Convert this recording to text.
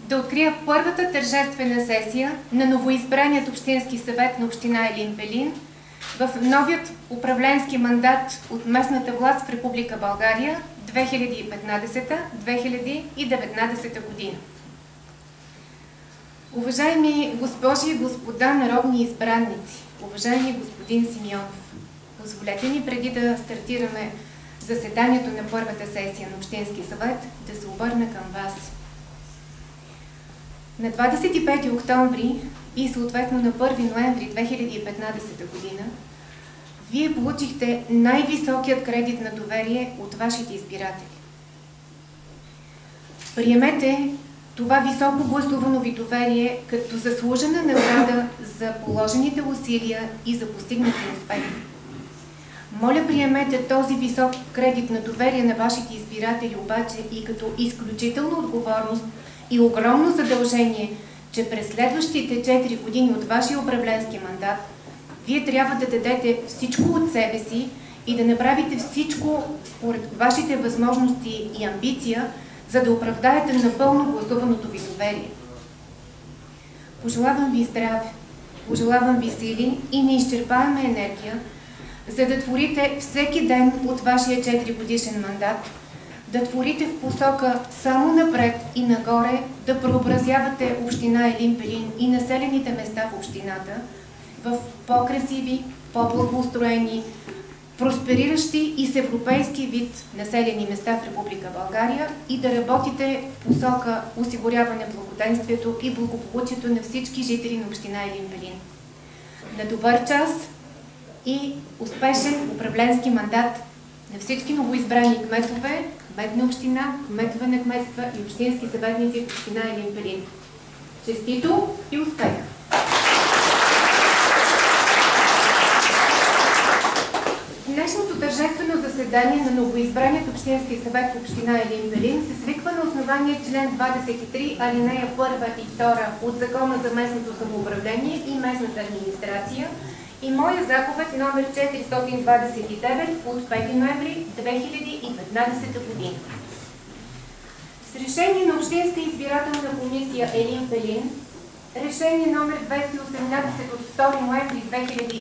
да открия първата тържествена сесия на новоизбраният Общински съвет на община Елин Пелин в новият управленски мандат от местната власт в Република България 2015-2019 година. Уважаеми госпожи и господа народни избранници, уважаеми господин Симеонов, позволете ми преди да стартираме заседанието на първата сесия на Общински съвет да се обърна към вас. На 25 октомври и съответно на 1 ноември 2015 година Вие получихте най-високият кредит на доверие от вашите избиратели. Приемете това високо гласувано ви доверие като заслужена награда за положените усилия и за постигнати успехи. Моля, приемете този висок кредит на доверие на вашите избиратели обаче и като изключителна отговорност и огромно задължение, че през следващите 4 години от вашия управленски мандат Вие трябва да дадете всичко от себе си и да направите всичко според вашите възможности и амбиция, за да оправдаете напълно гласуваното ви доверие. Пожелавам ви здраве, пожелавам ви сили и неизчерпаема енергия, за да творите всеки ден от вашия 4-годишен мандат, да творите в посока само напред и нагоре, да преобразявате община Елин Пелин и населените места в общината в по-красиви, по-благоустроени, проспериращи и с европейски вид населени места в Република България и да работите в посока осигуряване благоденствието и благополучието на всички жители на община Елин Пелин. На добър час и успешен управленски мандат на всички новоизбрани кметове, кмет на община, кметове на кметства и общински съветници в община Елин Пелин. Честито и успех! Днешното тържествено заседание на новоизбраният Общински съвет в община Елин Пелин се свиква на основание член 23, алинея 1 и 2 от Закона за местното самоуправление и местната администрация и моя заповед номер 429 от 5 ноември 2015 година. С решение на Общинска избирателна комисия Елин Пелин, решение номер 218 от 2 ноември 2015